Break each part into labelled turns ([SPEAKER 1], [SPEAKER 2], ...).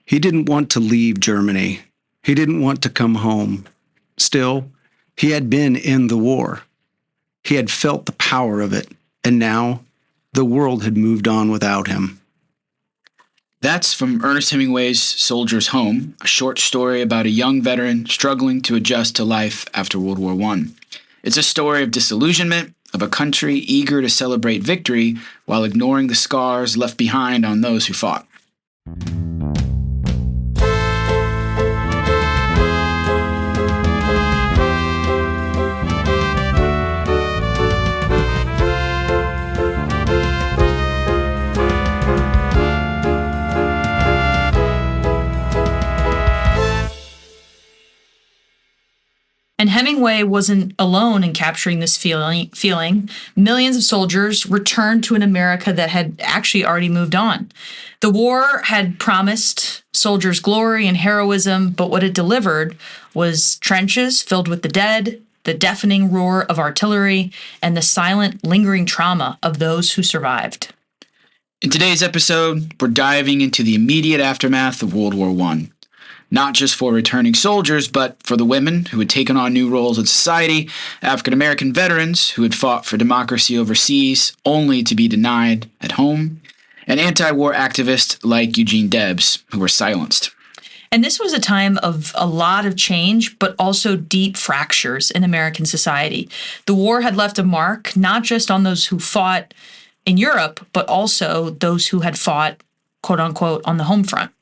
[SPEAKER 1] He didn't want to leave Germany. He didn't want to come home. Still, he had been in the war. He had felt the power of it, and now the world had moved on without him.
[SPEAKER 2] That's from Ernest Hemingway's Soldier's Home, a short story about a young veteran struggling to adjust to life after World War I. It's a story of disillusionment, of a country eager to celebrate victory while ignoring the scars left behind on those who fought.
[SPEAKER 3] And Hemingway wasn't alone in capturing this feeling. Millions of soldiers returned to an America that had actually already moved on. The war had promised soldiers glory and heroism, but what it delivered was trenches filled with the dead, the deafening roar of artillery, and the silent, lingering trauma of those who survived.
[SPEAKER 2] In today's episode, we're diving into the immediate aftermath of World War I. Not just for returning soldiers, but for the women who had taken on new roles in society, African-American veterans who had fought for democracy overseas only to be denied at home, and anti-war activists like Eugene Debs who were silenced.
[SPEAKER 3] And this was a time of a lot of change, but also deep fractures in American society. The war had left a mark, not just on those who fought in Europe, but also those who had fought, quote unquote, on the home front.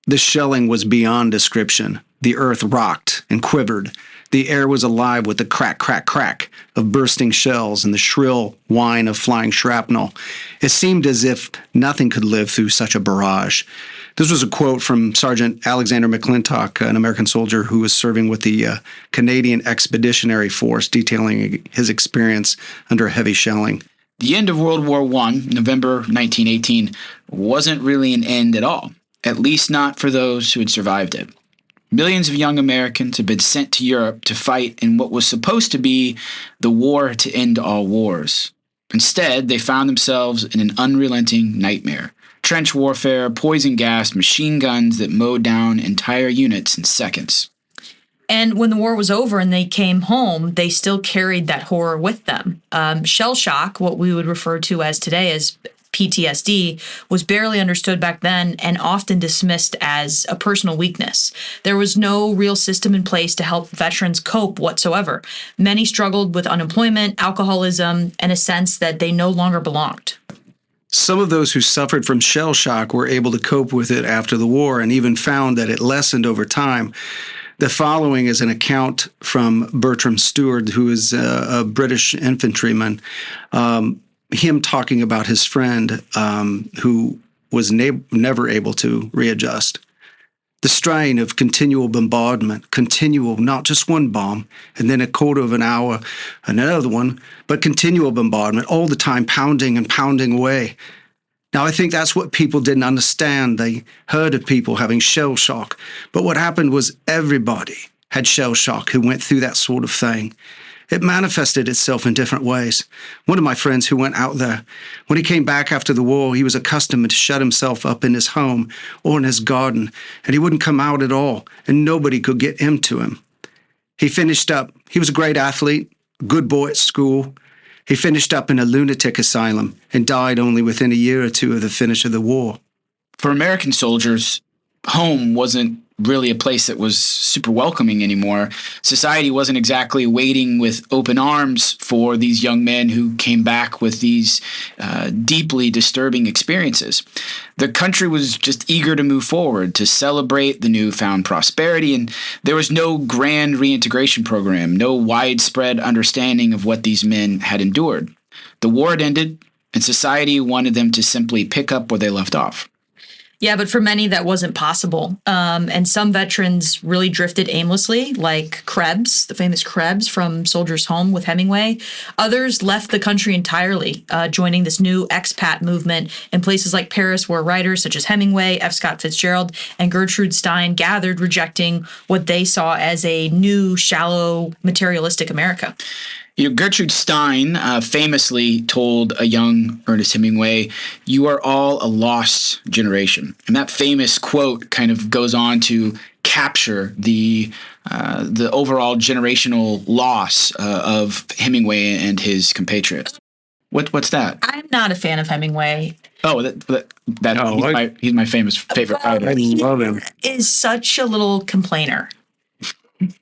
[SPEAKER 1] The shelling was beyond description. The earth rocked and quivered. The air was alive with the crack, crack, crack of bursting shells and the shrill whine of flying shrapnel. It seemed as if nothing could live through such a barrage. This was a quote from Sergeant Alexander McClintock, an American soldier who was serving with the Canadian Expeditionary Force, detailing his experience under heavy shelling.
[SPEAKER 2] The end of World War I, November 1918, wasn't really an end at all. At least not for those who had survived it. Millions of young Americans had been sent to Europe to fight in what was supposed to be the war to end all wars. Instead, they found themselves in an unrelenting nightmare. Trench warfare, poison gas, machine guns that mowed down entire units in seconds.
[SPEAKER 3] And when the war was over and they came home, they still carried that horror with them. Shell shock, what we would refer to as today as PTSD, was barely understood back then and often dismissed as a personal weakness. There was no real system in place to help veterans cope whatsoever. Many struggled with unemployment, alcoholism, and a sense that they no longer belonged.
[SPEAKER 1] Some of those who suffered from shell shock were able to cope with it after the war and even found that it lessened over time. The following is an account from Bertram Stewart, who is a British infantryman, him talking about his friend who was never able to readjust. The strain of continual bombardment, not just one bomb, and then a quarter of an hour, another one, but continual bombardment, all the time pounding and pounding away. Now, I think that's what people didn't understand. They heard of people having shell shock, but what happened was everybody had shell shock who went through that sort of thing. It manifested itself in different ways. One of my friends who went out there, when he came back after the war, he was accustomed to shut himself up in his home or in his garden, and he wouldn't come out at all, and nobody could get into him. He was a great athlete, good boy at school. He finished up in a lunatic asylum and died only within a year or two of the finish of the war.
[SPEAKER 2] For American soldiers, home wasn't really a place that was super welcoming anymore. Society wasn't exactly waiting with open arms for these young men who came back with these deeply disturbing experiences. The country was just eager to move forward, to celebrate the newfound prosperity, and there was no grand reintegration program, no widespread understanding of what these men had endured. The war had ended, and society wanted them to simply pick up where they left off.
[SPEAKER 3] Yeah, but for many that wasn't possible. And some veterans really drifted aimlessly, like Krebs, the famous Krebs from Soldiers Home with Hemingway. Others left the country entirely, joining this new expat movement in places like Paris, where writers such as Hemingway, F. Scott Fitzgerald, and Gertrude Stein gathered, rejecting what they saw as a new, shallow, materialistic America.
[SPEAKER 2] Gertrude Stein famously told a young Ernest Hemingway, "You are all a lost generation." And that famous quote kind of goes on to capture the overall generational loss of Hemingway and his compatriots. What's that?
[SPEAKER 3] I'm not a fan of Hemingway.
[SPEAKER 2] Oh, he's my favorite writer.
[SPEAKER 1] I love him.
[SPEAKER 3] Is such a little complainer.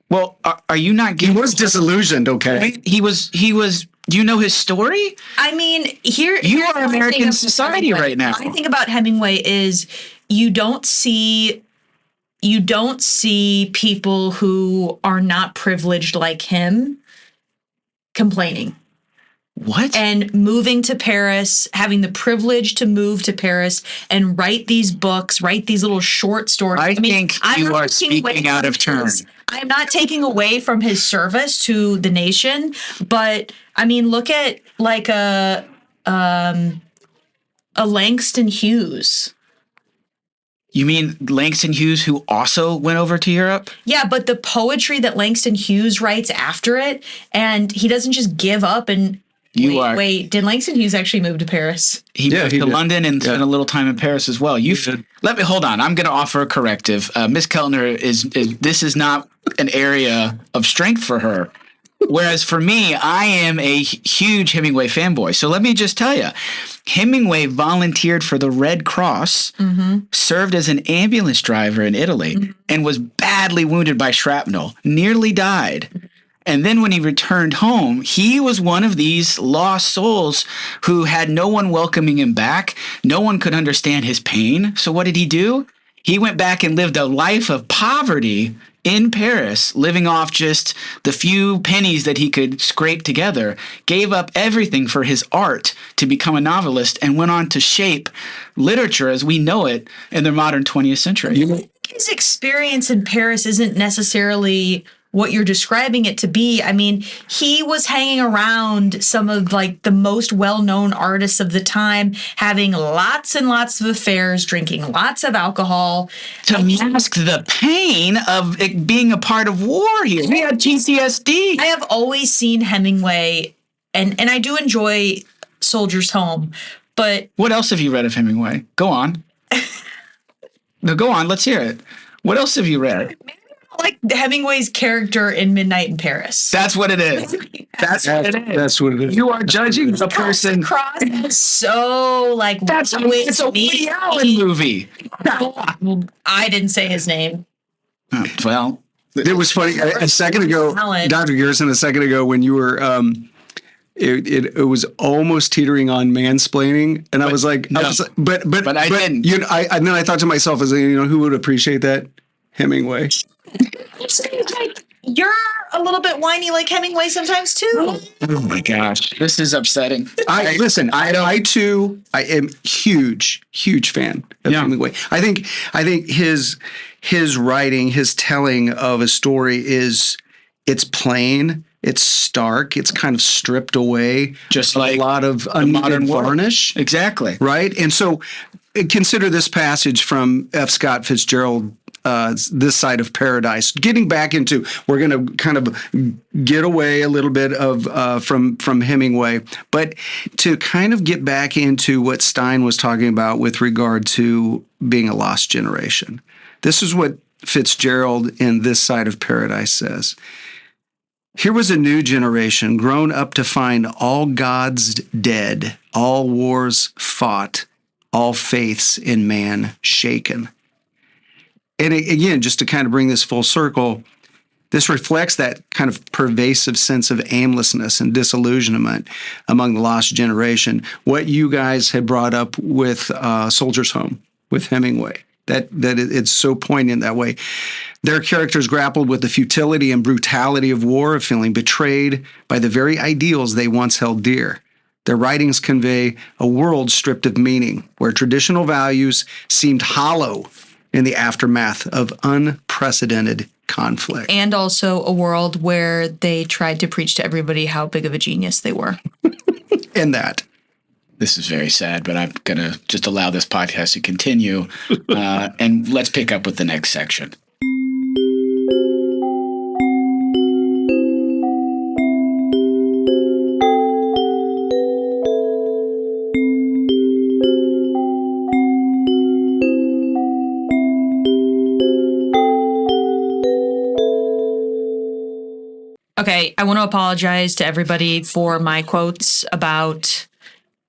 [SPEAKER 2] Well, are you not
[SPEAKER 1] He
[SPEAKER 2] getting?
[SPEAKER 1] was disillusioned, okay?
[SPEAKER 2] He was. Do you know his story?
[SPEAKER 3] I mean,
[SPEAKER 2] You
[SPEAKER 3] here's
[SPEAKER 2] are
[SPEAKER 3] one
[SPEAKER 2] American
[SPEAKER 3] thing about
[SPEAKER 2] society
[SPEAKER 3] Hemingway.
[SPEAKER 2] right now.
[SPEAKER 3] My thing about Hemingway is you don't see people who are not privileged like him complaining.
[SPEAKER 2] What?
[SPEAKER 3] And moving to Paris, having the privilege to move to Paris and write these books, write these little short stories.
[SPEAKER 2] I think
[SPEAKER 3] I'm
[SPEAKER 2] you
[SPEAKER 3] not
[SPEAKER 2] are
[SPEAKER 3] taking away
[SPEAKER 2] speaking out of
[SPEAKER 3] from
[SPEAKER 2] turn.
[SPEAKER 3] I'm not taking away from his service to the nation, but I mean, look at like a Langston Hughes.
[SPEAKER 2] You mean Langston Hughes, who also went over to Europe?
[SPEAKER 3] Yeah, but the poetry that Langston Hughes writes after it, and he doesn't just give up and wait. Did Langston Hughes actually move to Paris?
[SPEAKER 2] He moved to London and spent a little time in Paris as well. Let me hold on. I'm going to offer a corrective. Miss Keltner this is not an area of strength for her. Whereas for me, I am a huge Hemingway fanboy. So let me just tell you, Hemingway volunteered for the Red Cross, served as an ambulance driver in Italy, and was badly wounded by shrapnel, nearly died. And then when he returned home, he was one of these lost souls who had no one welcoming him back. No one could understand his pain. So what did he do? He went back and lived a life of poverty in Paris, living off just the few pennies that he could scrape together, gave up everything for his art to become a novelist, and went on to shape literature as we know it in the modern 20th century.
[SPEAKER 3] His experience in Paris isn't necessarily what you're describing it to be. I mean, he was hanging around some of like the most well-known artists of the time, having lots and lots of affairs, drinking lots of alcohol.
[SPEAKER 2] To mask the pain of it being a part of war here. He had PTSD.
[SPEAKER 3] I have always seen Hemingway, and I do enjoy Soldiers Home, but...
[SPEAKER 2] What else have you read of Hemingway? Go on. No, go on. Let's hear it. What else have you read?
[SPEAKER 3] Like Hemingway's character in Midnight in Paris.
[SPEAKER 2] That's what it is. That's what it is.
[SPEAKER 1] That's what it is.
[SPEAKER 2] You are judging the person.
[SPEAKER 3] Cross is so like
[SPEAKER 2] It's a Woody Allen movie.
[SPEAKER 3] I didn't say his name.
[SPEAKER 2] Well,
[SPEAKER 1] it was funny a second ago, Dr. Garrison. A second ago, when you were, it was almost teetering on mansplaining, and I was like,
[SPEAKER 2] no.
[SPEAKER 1] but
[SPEAKER 2] I didn't.
[SPEAKER 1] And then I thought to myself, as who would appreciate that? Hemingway.
[SPEAKER 3] You're a little bit whiny like Hemingway sometimes too.
[SPEAKER 2] Oh my gosh, this is upsetting.
[SPEAKER 1] I too am huge fan of Hemingway. I think his writing, his telling of a story it's plain, it's stark, it's kind of stripped away,
[SPEAKER 2] just like
[SPEAKER 1] a lot of unneeded varnish.
[SPEAKER 2] Exactly.
[SPEAKER 1] Right? And so consider this passage from F. Scott Fitzgerald, This Side of Paradise. Getting back into, we're going to kind of get away a little bit of from Hemingway, but to kind of get back into what Stein was talking about with regard to being a lost generation. This is what Fitzgerald in This Side of Paradise says. Here was a new generation grown up to find all gods dead, all wars fought, all faiths in man shaken. And again, just to kind of bring this full circle, this reflects that kind of pervasive sense of aimlessness and disillusionment among the lost generation. What you guys had brought up with Soldiers Home, with Hemingway, that it's so poignant that way. Their characters grappled with the futility and brutality of war, of feeling betrayed by the very ideals they once held dear. Their writings convey a world stripped of meaning, where traditional values seemed hollow in the aftermath of unprecedented conflict.
[SPEAKER 3] And also a world where they tried to preach to everybody how big of a genius they were.
[SPEAKER 1] And that.
[SPEAKER 2] This is very sad, but I'm going to just allow this podcast to continue. And let's pick up with the next section.
[SPEAKER 3] Okay, I want to apologize to everybody for my quotes about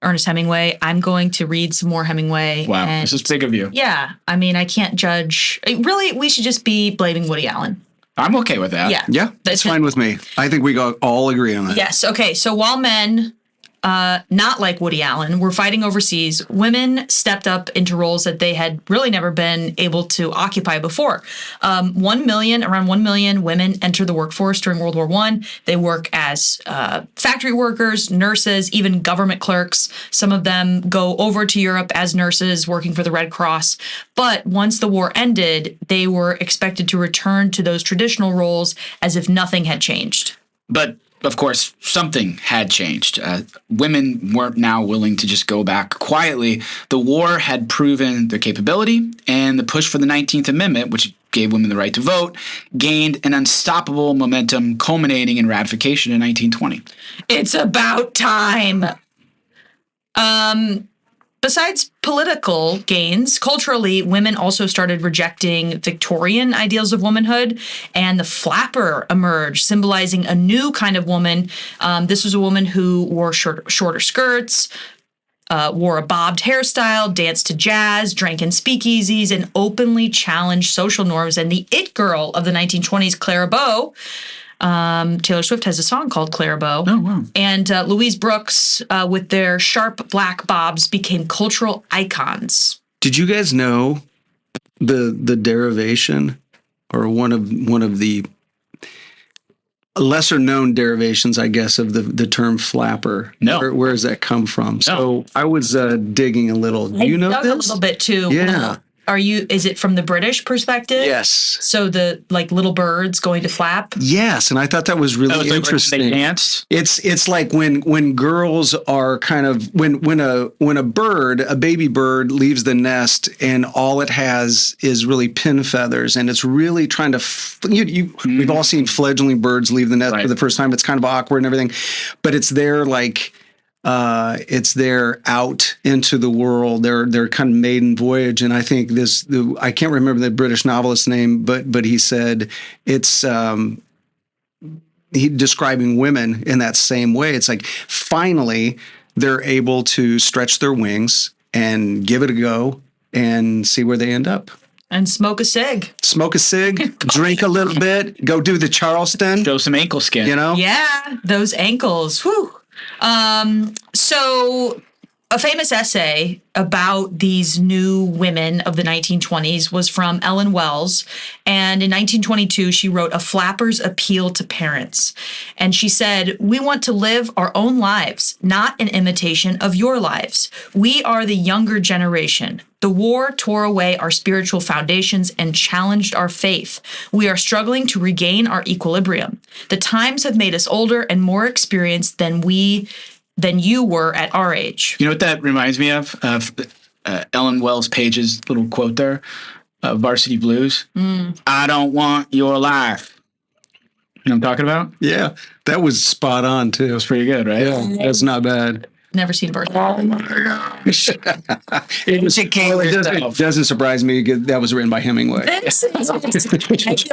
[SPEAKER 3] Ernest Hemingway. I'm going to read some more Hemingway.
[SPEAKER 2] Wow,
[SPEAKER 3] and
[SPEAKER 2] this is big of you.
[SPEAKER 3] yeah, I mean, I can't judge. Really, we should just be blaming Woody Allen.
[SPEAKER 2] I'm okay with that.
[SPEAKER 3] Yeah.
[SPEAKER 1] Yeah, that's fine with me. I think we all agree on that.
[SPEAKER 3] Yes. Okay. So while men, not like Woody Allen, were fighting overseas, women stepped up into roles that they had really never been able to occupy before. Around 1 million women entered the workforce during World War I. They work as factory workers, nurses, even government clerks. Some of them go over to Europe as nurses working for the Red Cross. But once the war ended, they were expected to return to those traditional roles as if nothing had changed.
[SPEAKER 2] But of course, something had changed. Women weren't now willing to just go back quietly. The war had proven their capability, and the push for the 19th Amendment, which gave women the right to vote, gained an unstoppable momentum, culminating in ratification in 1920.
[SPEAKER 3] It's about time. Besides political gains, culturally, women also started rejecting Victorian ideals of womanhood, and the flapper emerged, symbolizing a new kind of woman. This was a woman who wore shorter skirts, wore a bobbed hairstyle, danced to jazz, drank in speakeasies, and openly challenged social norms. And the it girl of the 1920s, Clara Bow, Taylor Swift has a song called Clara Bow.
[SPEAKER 2] Oh, wow.
[SPEAKER 3] And Louise Brooks, with their sharp black bobs, became cultural icons.
[SPEAKER 1] Did you guys know the derivation, or one of the lesser known derivations, I guess, of the term flapper?
[SPEAKER 2] No.
[SPEAKER 1] Where does that come from? So I was digging a little. Do you know
[SPEAKER 3] dug
[SPEAKER 1] this?
[SPEAKER 3] a little bit too.
[SPEAKER 1] Yeah.
[SPEAKER 3] Is it from the British perspective?
[SPEAKER 1] Yes.
[SPEAKER 3] So the little birds going to flap?
[SPEAKER 1] Yes, and I thought that was really
[SPEAKER 2] Like
[SPEAKER 1] interesting.
[SPEAKER 2] when they danced.
[SPEAKER 1] It's like when girls are kind of when a baby bird leaves the nest and all it has is really pin feathers, and it's really trying to we've all seen fledgling birds leave the nest for the first time. It's kind of awkward and everything, but it's their out into the world, their kind of maiden voyage. And I think I can't remember the British novelist's name, but he said it's he describing women in that same way. It's like finally they're able to stretch their wings and give it a go and see where they end up.
[SPEAKER 3] And smoke a cig.
[SPEAKER 1] Smoke a cig, drink a little bit, go do the Charleston.
[SPEAKER 2] Show some ankle skin.
[SPEAKER 3] Yeah, those ankles. Whew. So a famous essay about these new women of the 1920s was from Ellen Wells. And in 1922, she wrote A Flapper's Appeal to Parents. And she said, "We want to live our own lives, not an imitation of your lives. We are the younger generation. The war tore away our spiritual foundations and challenged our faith. We are struggling to regain our equilibrium. The times have made us older and more experienced than you were at our age."
[SPEAKER 2] You know what that reminds me of? Ellen Wells Page's little quote there, Varsity Blues. I don't want your life. You know what I'm talking about?
[SPEAKER 1] Yeah, that was spot on too.
[SPEAKER 2] It's pretty good, right?
[SPEAKER 1] Yeah, that's not bad.
[SPEAKER 3] Never seen birth.
[SPEAKER 2] Oh my gosh.
[SPEAKER 1] It doesn't surprise me. That was written by Hemingway.
[SPEAKER 3] I feel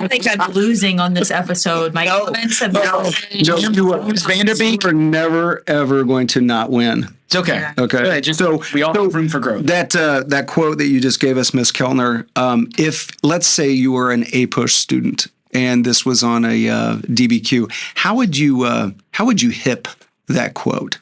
[SPEAKER 3] like I'm losing on this episode. My comments have
[SPEAKER 1] You are never, ever going to not win.
[SPEAKER 2] It's okay.
[SPEAKER 1] Okay.
[SPEAKER 2] Good. Just we all have room for growth.
[SPEAKER 1] That quote that you just gave us, Miss Kellner, if let's say you were an APUSH student and this was on a DBQ, how would you hip that quote?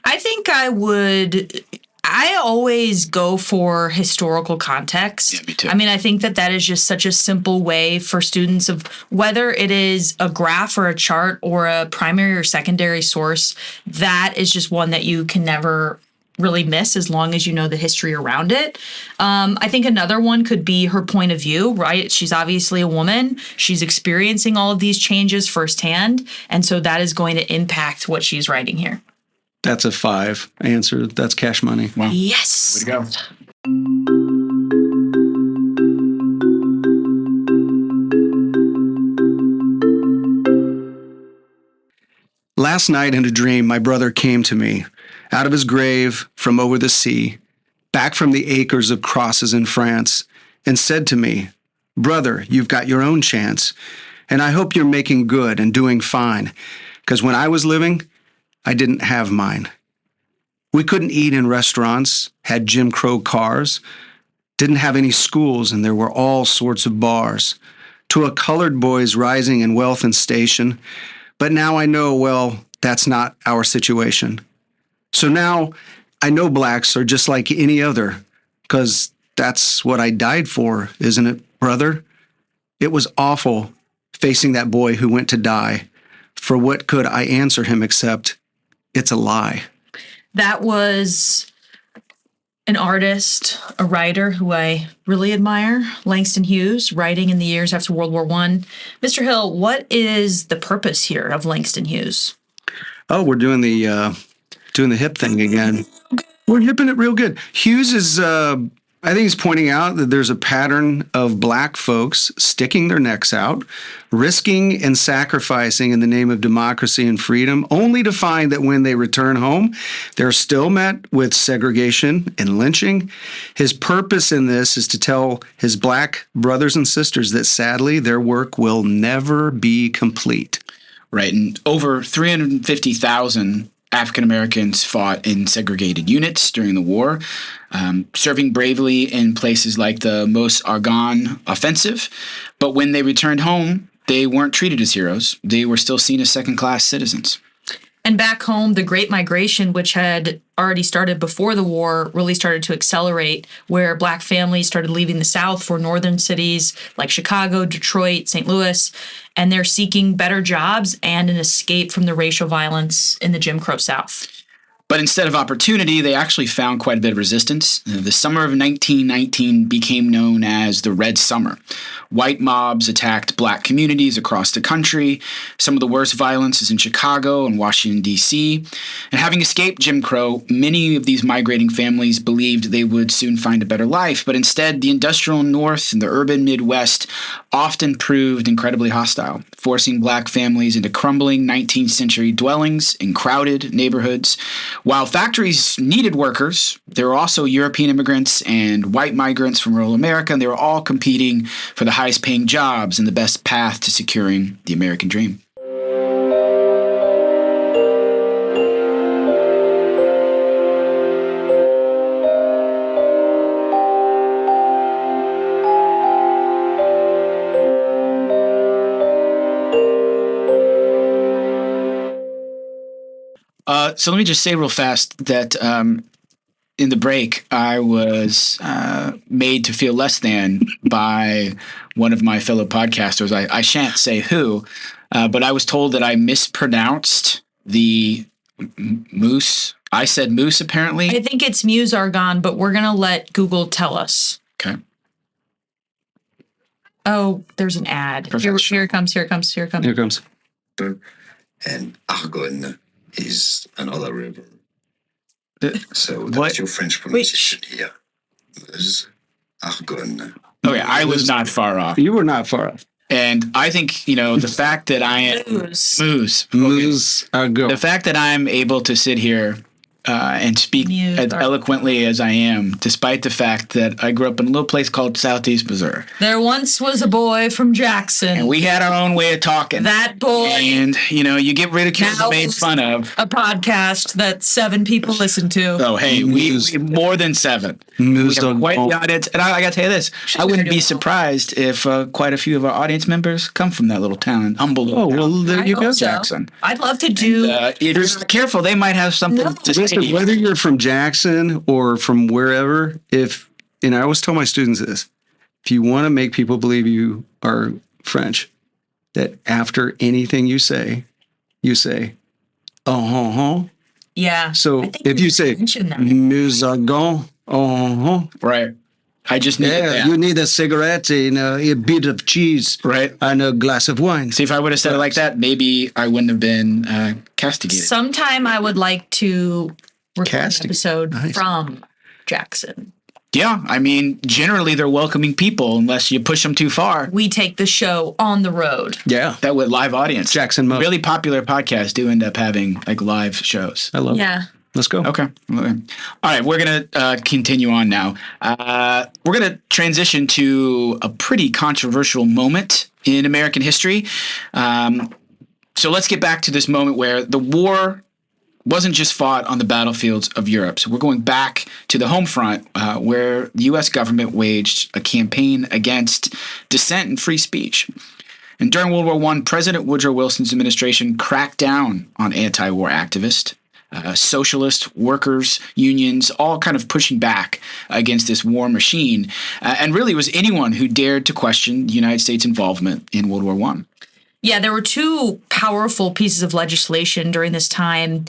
[SPEAKER 3] I think I would I always go for historical context.
[SPEAKER 2] Yeah, me too.
[SPEAKER 3] I mean, I think that is just such a simple way for students of whether it is a graph or a chart or a primary or secondary source, that is just one that you can never really miss as long as you know the history around it. I think another one could be her point of view, right? She's obviously a woman. She's experiencing all of these changes firsthand. And so that is going to impact what she's writing here.
[SPEAKER 1] That's a 5 answer. That's cash money.
[SPEAKER 2] Wow.
[SPEAKER 3] Yes.
[SPEAKER 2] Way to go.
[SPEAKER 1] Last night in a dream, my brother came to me out of his grave from over the sea, back from the acres of crosses in France, and said to me, "Brother, you've got your own chance, and I hope you're making good and doing fine, because when I was living, I didn't have mine. We couldn't eat in restaurants, had Jim Crow cars, didn't have any schools, and there were all sorts of bars. To a colored boy's rising in wealth and station, but now I know, well, that's not our situation. So now I know blacks are just like any other, because that's what I died for, isn't it, brother? It was awful facing that boy who went to die. For what could I answer him except, it's a lie."
[SPEAKER 3] That was an artist, a writer who I really admire, Langston Hughes, writing in the years after World War I. Mr. Hill, what is the purpose here of Langston Hughes?
[SPEAKER 1] Oh, we're doing the hip thing again. We're hipping it real good. Hughes is, I think he's pointing out that there's a pattern of black folks sticking their necks out, risking and sacrificing in the name of democracy and freedom, only to find that when they return home, they're still met with segregation and lynching. His purpose in this is to tell his black brothers and sisters that sadly their work will never be complete.
[SPEAKER 2] Right. And over 350,000 African Americans fought in segregated units during the war, serving bravely in places like the Mos Argonne Offensive. But when they returned home, they weren't treated as heroes. They were still seen as second-class citizens.
[SPEAKER 3] And back home, the Great Migration, which had already started before the war, really started to accelerate, where black families started leaving the South for northern cities like Chicago, Detroit, St. Louis, and they're seeking better jobs and an escape from the racial violence in the Jim Crow South.
[SPEAKER 2] But instead of opportunity, they actually found quite a bit of resistance. The summer of 1919 became known as the Red Summer. White mobs attacked black communities across the country. Some of the worst violence is in Chicago and Washington, D.C. And having escaped Jim Crow, many of these migrating families believed they would soon find a better life. But instead, the industrial North and the urban Midwest often proved incredibly hostile, forcing black families into crumbling 19th century dwellings in crowded neighborhoods. While factories needed workers, there were also European immigrants and white migrants from rural America, and they were all competing for the highest paying jobs and the best path to securing the American dream. So let me just say real fast that in the break, I was made to feel less than by one of my fellow podcasters. I shan't say who, but I was told that I mispronounced the moose. I said moose, apparently.
[SPEAKER 3] I think it's Muse Argonne, but we're going to let Google tell us.
[SPEAKER 2] Okay.
[SPEAKER 3] Oh, there's an ad. Here it comes.
[SPEAKER 1] Here comes.
[SPEAKER 4] And Argonne is another river. So
[SPEAKER 2] what?
[SPEAKER 4] that's your French pronunciation here. Meuse, Argonne.
[SPEAKER 2] Okay, I was not far off.
[SPEAKER 1] You were not far off.
[SPEAKER 2] And I think, the fact that I am... Moose. The fact that I'm able to sit here and speak as eloquently as I am, despite the fact that I grew up in a little place called Southeast Missouri.
[SPEAKER 3] There once was a boy from Jackson.
[SPEAKER 2] And we had our own way of talking.
[SPEAKER 3] That boy.
[SPEAKER 2] And, you get ridiculed and made fun of.
[SPEAKER 3] A podcast that 7 people listen to.
[SPEAKER 2] Oh, hey, we more than 7. We have quite the audience. And I got to tell you this. I wouldn't be surprised if quite a few of our audience members come from that little town. Humble little town.
[SPEAKER 1] Well, there you go.
[SPEAKER 2] Jackson.
[SPEAKER 3] I'd love to do...
[SPEAKER 2] If you're not careful, they might have something to say
[SPEAKER 1] whether you're from Jackson or from wherever, and I always tell my students this, if you want to make people believe you are French, that after anything you say, oh.
[SPEAKER 3] Yeah.
[SPEAKER 1] So
[SPEAKER 3] I think
[SPEAKER 1] if you say,
[SPEAKER 3] mentioned that.
[SPEAKER 1] nous allons, oh.
[SPEAKER 2] Right. I just needed
[SPEAKER 1] Yeah,
[SPEAKER 2] that.
[SPEAKER 1] you need a cigarette and a bit of cheese,
[SPEAKER 2] Right.
[SPEAKER 1] and a glass of wine.
[SPEAKER 2] See, if I would have said it like that, maybe I wouldn't have been castigated.
[SPEAKER 3] Sometime I would like to record an
[SPEAKER 1] Casting.
[SPEAKER 3] episode
[SPEAKER 1] Nice.
[SPEAKER 3] from Jackson.
[SPEAKER 2] Yeah, I mean, generally they're welcoming people unless you push them too far.
[SPEAKER 3] We take the show on the road.
[SPEAKER 1] Yeah,
[SPEAKER 2] That with live audience.
[SPEAKER 1] Jackson Mo.
[SPEAKER 2] Really popular podcasts do end up having like live shows.
[SPEAKER 1] I love it.
[SPEAKER 3] Yeah.
[SPEAKER 1] Let's go.
[SPEAKER 2] Okay. All right. We're going to continue on now. We're going to transition to a pretty controversial moment in American history. So let's get back to this moment where the war wasn't just fought on the battlefields of Europe. So we're going back to the home front where the U.S. government waged a campaign against dissent and free speech. And during World War I, President Woodrow Wilson's administration cracked down on anti-war activists. Socialist workers, unions, all kind of pushing back against this war machine. And really, it was anyone who dared to question the United States' involvement in World War I.
[SPEAKER 3] Yeah, there were two powerful pieces of legislation during this time,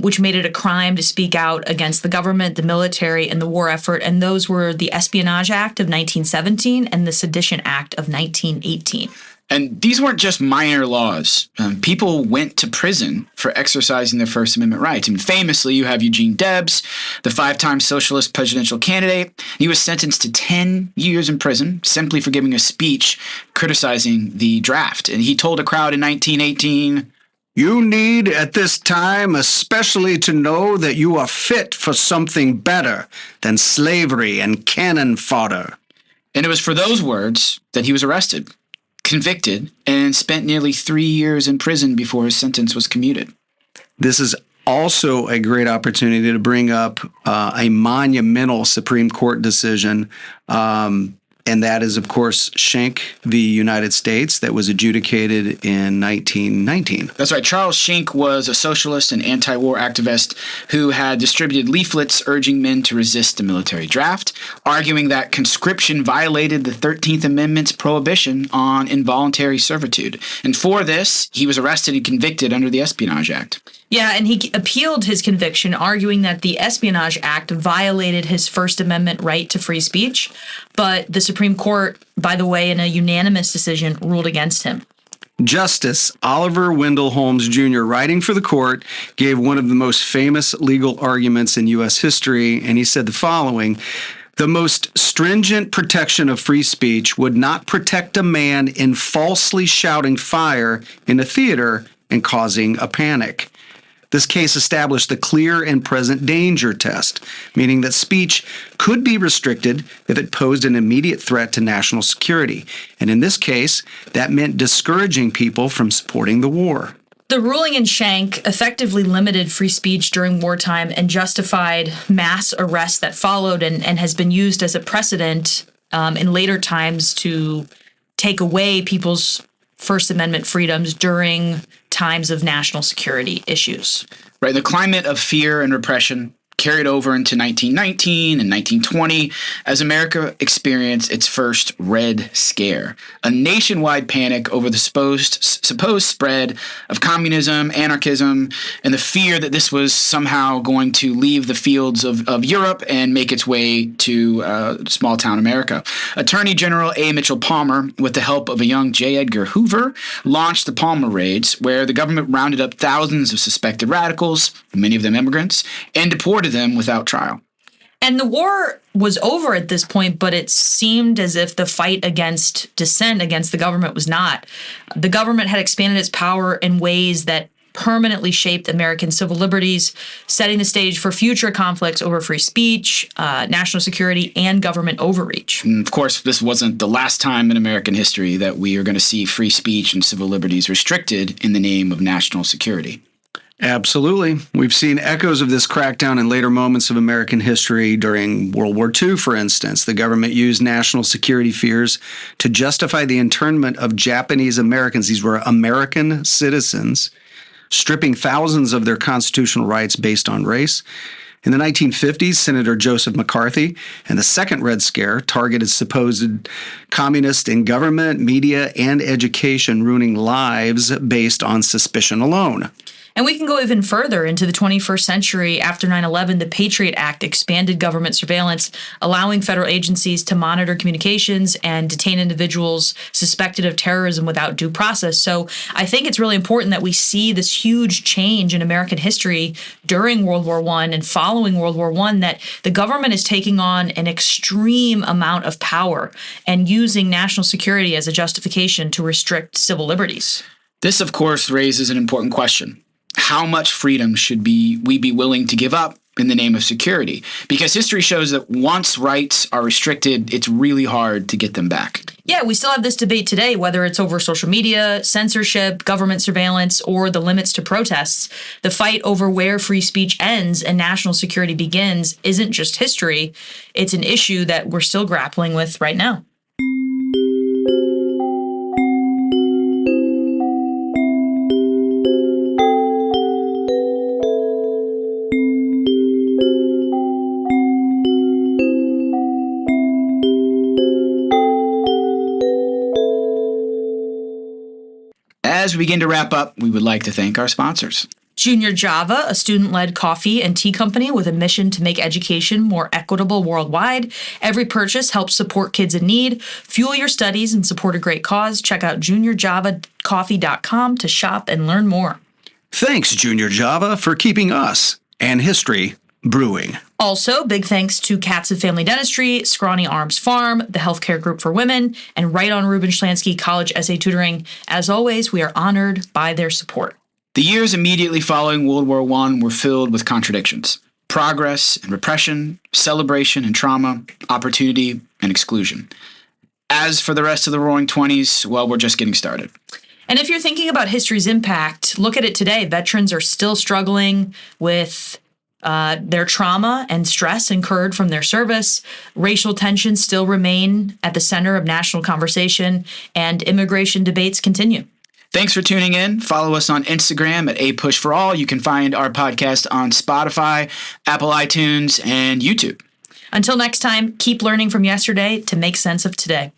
[SPEAKER 3] which made it a crime to speak out against the government, the military, and the war effort. And those were the Espionage Act of 1917 and the Sedition Act of 1918.
[SPEAKER 2] And these weren't just minor laws. People went to prison for exercising their First Amendment rights. And famously, you have Eugene Debs, the 5-time socialist presidential candidate. He was sentenced to 10 years in prison simply for giving a speech criticizing the draft. And he told a crowd in 1918,
[SPEAKER 1] You need at this time especially to know that you are fit for something better than slavery and cannon fodder.
[SPEAKER 2] and it was for those words that he was arrested, convicted, and spent nearly 3 years in prison before his sentence was commuted.
[SPEAKER 1] This is also a great opportunity to bring up a monumental Supreme Court decision, and that is, of course, Schenck v. United States that was adjudicated in 1919.
[SPEAKER 2] That's right. Charles Schenck was a socialist and anti-war activist who had distributed leaflets urging men to resist the military draft, arguing that conscription violated the 13th Amendment's prohibition on involuntary servitude. And for this, he was arrested and convicted under the Espionage Act.
[SPEAKER 3] Yeah, and he appealed his conviction, arguing that the Espionage Act violated his First Amendment right to free speech. But the Supreme Court, by the way, in a unanimous decision, ruled against him.
[SPEAKER 1] Justice Oliver Wendell Holmes Jr., writing for the court, gave one of the most famous legal arguments in U.S. history, and he said the following: the most stringent protection of free speech would not protect a man in falsely shouting fire in a theater and causing a panic. This case established the clear and present danger test, meaning that speech could be restricted if it posed an immediate threat to national security. And in this case, that meant discouraging people from supporting the war.
[SPEAKER 3] The ruling in Schenck effectively limited free speech during wartime and justified mass arrests that followed, and has been used as a precedent in later times to take away people's First Amendment freedoms during times of national security issues.
[SPEAKER 2] Right. The climate of fear and repression carried over into 1919 and 1920 as America experienced its first Red Scare, a nationwide panic over the supposed spread of communism, anarchism, and the fear that this was somehow going to leave the fields of Europe and make its way to small town America. Attorney General A. Mitchell Palmer, with the help of a young J. Edgar Hoover, launched the Palmer Raids, where the government rounded up thousands of suspected radicals, many of them immigrants, and deported them without trial.
[SPEAKER 3] And the war was over at this point, but it seemed as if the fight against dissent against the government was not. The government had expanded its power in ways that permanently shaped American civil liberties, setting the stage for future conflicts over free speech, national security, and government overreach.
[SPEAKER 2] And of course, this wasn't the last time in American history that we are going to see free speech and civil liberties restricted in the name of national security.
[SPEAKER 1] Absolutely. We've seen echoes of this crackdown in later moments of American history. During World War II, for instance, the government used national security fears to justify the internment of Japanese Americans. These were American citizens stripping thousands of their constitutional rights based on race. In the 1950s, Senator Joseph McCarthy and the Second Red Scare targeted supposed communists in government, media, and education, ruining lives based on suspicion alone.
[SPEAKER 3] And we can go even further into the 21st century. After 9/11, the Patriot Act expanded government surveillance, allowing federal agencies to monitor communications and detain individuals suspected of terrorism without due process. So I think it's really important that we see this huge change in American history during World War I and following World War I, that the government is taking on an extreme amount of power and using national security as a justification to restrict civil liberties.
[SPEAKER 2] This, of course, raises an important question. How much freedom should we be willing to give up in the name of security? Because history shows that once rights are restricted, it's really hard to get them back.
[SPEAKER 3] Yeah, we still have this debate today, whether it's over social media, censorship, government surveillance, or the limits to protests. The fight over where free speech ends and national security begins isn't just history. It's an issue that we're still grappling with right now.
[SPEAKER 2] As we begin to wrap up, we would like to thank our sponsors.
[SPEAKER 3] Junior Java, a student-led coffee and tea company with a mission to make education more equitable worldwide. Every purchase helps support kids in need. Fuel your studies and support a great cause. Check out juniorjavacoffee.com to shop and learn more.
[SPEAKER 1] Thanks, Junior Java, for keeping us and history brewing.
[SPEAKER 3] Also, big thanks to Cats of Family Dentistry, Scrawny Arms Farm, the Healthcare Group for Women, and Right on Ruben Schlansky College Essay Tutoring. As always, we are honored by their support.
[SPEAKER 2] The years immediately following World War I were filled with contradictions. Progress and repression, celebration and trauma, opportunity and exclusion. As for the rest of the Roaring '20s, well, we're just getting started.
[SPEAKER 3] And if you're thinking about history's impact, look at it today. Veterans are still struggling with their trauma and stress incurred from their service. Racial tensions still remain at the center of national conversation, and immigration debates continue.
[SPEAKER 2] Thanks for tuning in. Follow us on Instagram at @APushForAll. You can find our podcast on Spotify, Apple iTunes, and YouTube.
[SPEAKER 3] Until next time, keep learning from yesterday to make sense of today.